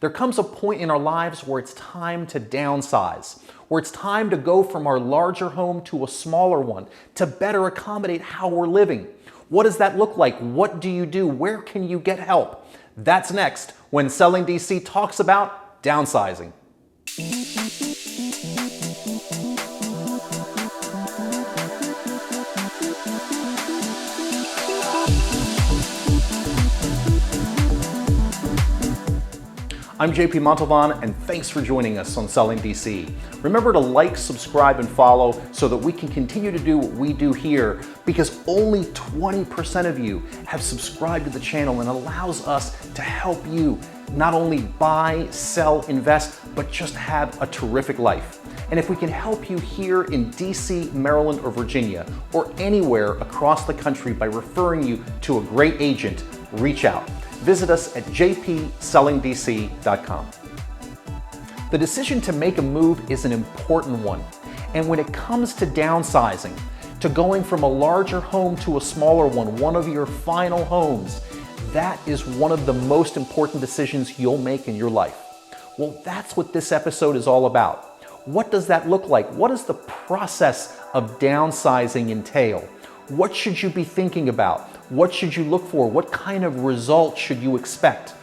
There comes a point in our lives where it's time to downsize, where it's time to go from our larger home to a smaller one to better accommodate how we're living. What does that look like? What do you do? Where can you get help? That's next when Selling DC talks about downsizing. I'm JP Montalvan, and thanks for joining us on Selling DC. Remember to like, subscribe, and follow so that we can continue to do what we do here, because only 20% of you have subscribed to the channel, and allows us to help you not only buy, sell, invest, but just have a terrific life. And if we can help you here in DC, Maryland, or Virginia, or anywhere across the country by referring you to a great agent, reach out. Visit us at jpsellingdc.com. The decision to make a move is an important one. And when it comes to downsizing, to going from a larger home to a smaller one of your final homes, that is one of the most important decisions you'll make in your life. Well, that's what this episode is all about. What does that look like? What does the process of downsizing entail? What should you be thinking about? What should you look for? What kind of results should you expect?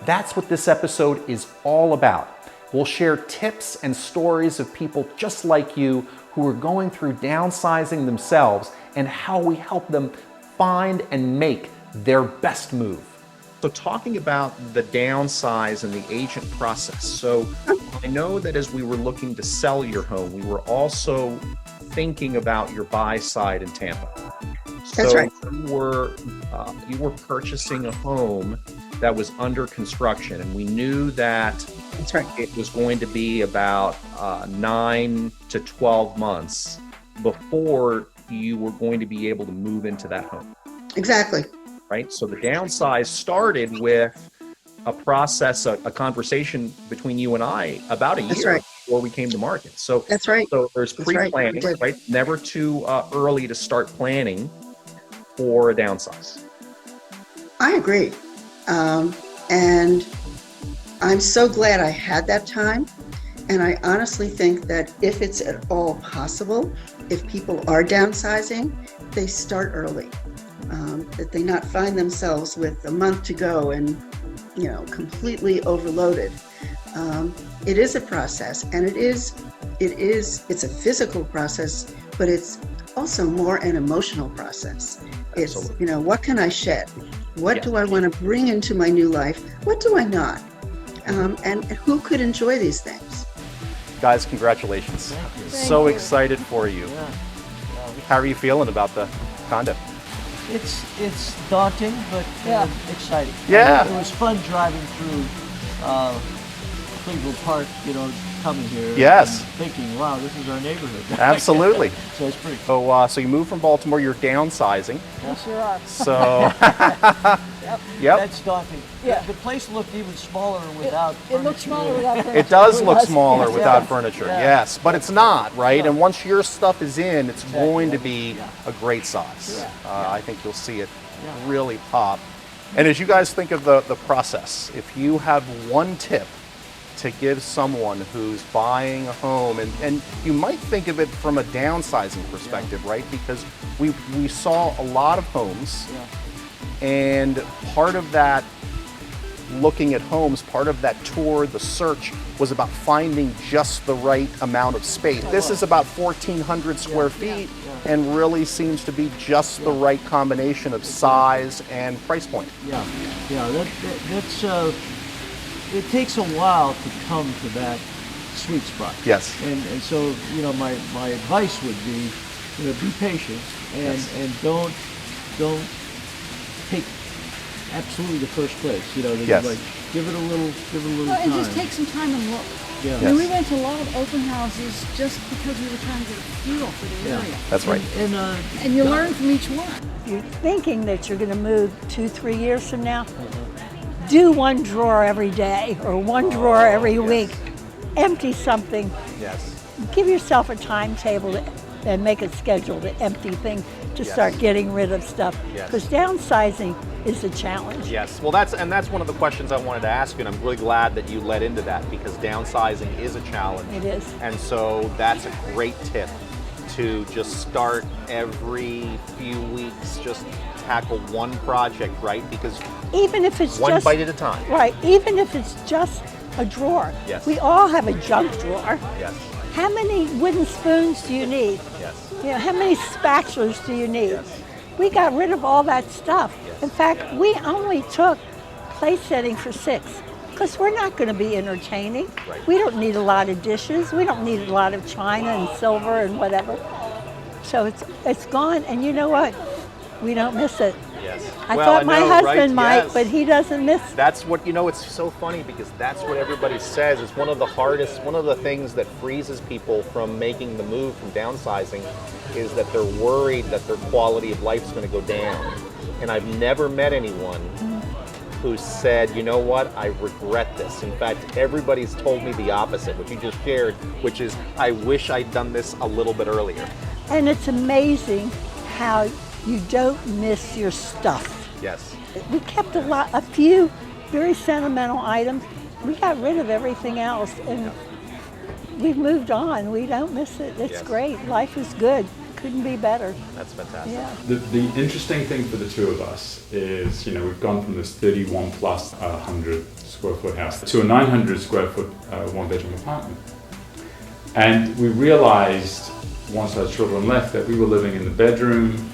That's what this episode is all about. We'll share tips and stories of people just like you who are going through downsizing themselves and how we help them find and make their best move. So talking about the downsize and the agent process. So I know that as we were looking to sell your home, we were also thinking about your buy side in Tampa. That's right. You were purchasing a home that was under construction, and we knew that That's right. it was going to be about 9 to 12 months before you were going to be able to move into that home. Exactly. Right? So the downsize started with a process, a conversation between you and I about a That's year right. before we came to market. So That's right. So there's That's right. pre-planning, We did. right? Never too early to start planning for a downsize. I agree. And I'm so glad I had that time. And I honestly think that if it's at all possible, if people are downsizing, they start early. That they not find themselves with a month to go and, completely overloaded. It is a process, and it's a physical process, but it's also more an emotional process. It's, Absolutely. What can I shed? What Yeah. do I want to bring into my new life? What do I not? And who could enjoy these things? Guys, congratulations. So excited for you. How are you feeling about the condo? It's daunting, but exciting. Yeah. It was fun driving through Cleveland Park, coming here. Yes. And thinking, wow, this is our neighborhood. Absolutely. So it's pretty cool. So you moved from Baltimore, you're downsizing. Yes, you are. So, yep. That's daunting. Yeah. The place looked even smaller without It looks furniture. smaller without furniture. It does look Yes. smaller Yes. without Yeah. furniture, Yeah. yes, but it's not, right? No. And once your stuff is in, it's Exactly. going to be Yeah. a great size. Yeah. I think you'll see it Yeah. really pop. And as you guys think of the process, if you have one tip to give someone who's buying a home, and you might think of it from a downsizing perspective, right? Because we saw a lot of homes, Yeah. and part of that looking at homes, part of that tour, the search, was about finding just the right amount of space. This is about 1,400 square feet, and really seems to be just the right combination of size and price point. Yeah. That's it takes a while to come to that sweet spot. Yes. And so, my advice would be, be patient and Yes. and don't take absolutely the first place. Yes. Like give it a little Well, time. and just take some time and look. Yeah. I mean, we Yes. went to a lot of open houses just because we were trying to get a feel for the Yeah. area. That's right. And you learn from each one. You're thinking that you're going to move 2-3 years from now. Do one drawer every day or one drawer every week. Empty something. Yes. Give yourself a timetable and make a schedule to empty things. to Yes. start getting rid of stuff. Yes. Because downsizing is a challenge. Yes, well that's one of the questions I wanted to ask you, and I'm really glad that you led into that because downsizing is a challenge. It is. And so that's a great tip to just start every few weeks, just tackle one project, right? Because Even if it's one just bite at a time. right, even if it's just a drawer. Yes. We all have a junk drawer. Yes, How many wooden spoons do you need? yes. You know, how many spatulas do you need? Yes. We got rid of all that stuff. Yes. In fact, we only took place setting for 6 because we're not going to be entertaining. Right. We don't need a lot of dishes. We don't need a lot of china and silver and whatever. So it's gone, and you know what? We don't miss it. Yes. I thought my husband might, Yes. but he doesn't miss it. That's what, it's so funny because that's what everybody says. It's one of the things that freezes people from making the move from downsizing is that they're worried that their quality of life is going to go down. And I've never met anyone who said, you know what, I regret this. In fact, everybody's told me the opposite, what you just shared, which is, I wish I'd done this a little bit earlier. And it's amazing how you don't miss your stuff. Yes. We kept a few very sentimental items. We got rid of everything else, and we've moved on. We don't miss it. It's Yes. great. Life is good. Couldn't be better. That's fantastic. Yeah. The interesting thing for the two of us is, we've gone from this 31 plus 100 square foot house to a 900 square foot one bedroom apartment. And we realized once our children left that we were living in the bedroom,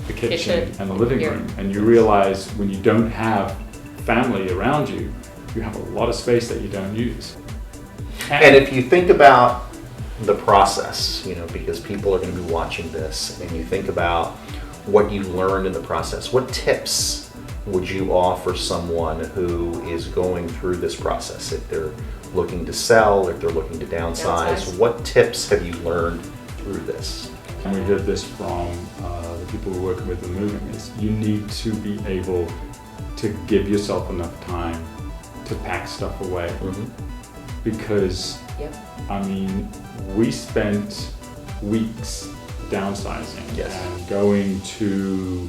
the kitchen, and the living room. And you realize when you don't have family around you, you have a lot of space that you don't use. And if you think about the process, because people are going to be watching this, and you think about what you learned in the process, what tips would you offer someone who is going through this process? If they're looking to sell, if they're looking to downsize, what tips have you learned through this? And we heard this from the people we're working with in moving, is you need to be able to give yourself enough time to pack stuff away. Because, we spent weeks downsizing and going to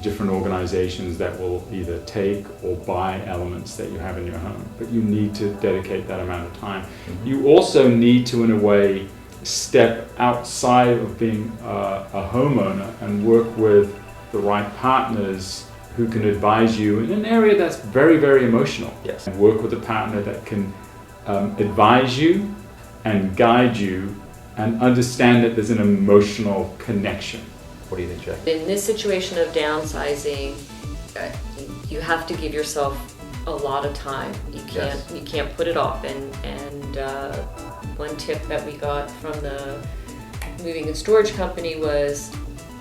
different organizations that will either take or buy elements that you have in your home, but you need to dedicate that amount of time. You also need to, in a way, step outside of being a homeowner and work with the right partners who can advise you in an area that's very, very emotional. Yes. And work with a partner that can advise you and guide you and understand that there's an emotional connection. What do you think, Jay? In this situation of downsizing, you have to give yourself a lot of time. You can't put it off. And one tip that we got from the moving and storage company was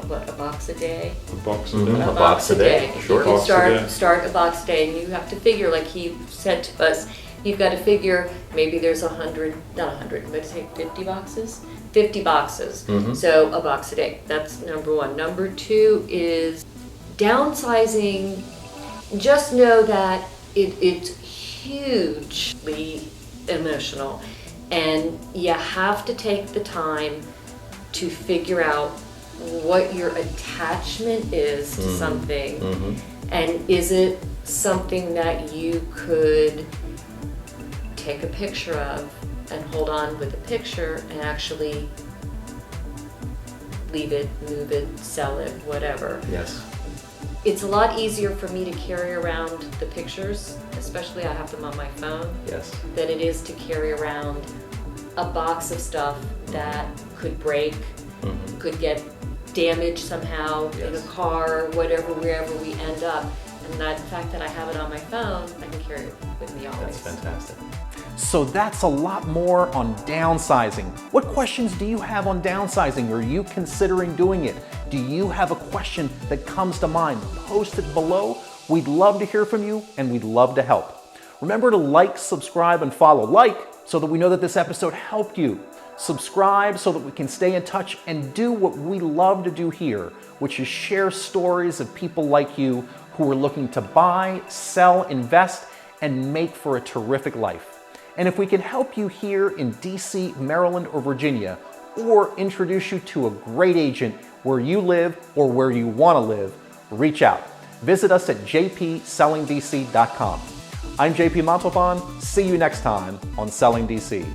a box a day. A box A box a day. Sure. You can start a box a day, and you have to figure, like he said to us, you've got to figure maybe there's 100, not 100, I'm going to say 50 boxes. 50 boxes. So a box a day. That's number one. Number two is downsizing. Just know that it's hugely emotional, and you have to take the time to figure out what your attachment is to something, and is it something that you could take a picture of and hold on with the picture and actually leave it, move it, sell it, whatever. Yes. It's a lot easier for me to carry around the pictures, especially I have them on my phone, Yes. than it is to carry around a box of stuff that could break, could get damaged somehow in a Yes. car, whatever, wherever we end up. And that fact that I have it on my phone, I can carry it with me always. That's fantastic. So that's a lot more on downsizing. What questions do you have on downsizing? Are you considering doing it? Do you have a question that comes to mind? Post it below. We'd love to hear from you, and we'd love to help. Remember to like, subscribe, and follow. Like, so that we know that this episode helped you. Subscribe so that we can stay in touch and do what we love to do here, which is share stories of people like you who are looking to buy, sell, invest, and make for a terrific life. And if we can help you here in DC, Maryland, or Virginia, or introduce you to a great agent where you live or where you want to live, reach out. Visit us at jpsellingdc.com. I'm JP Montalban. See you next time on Selling DC.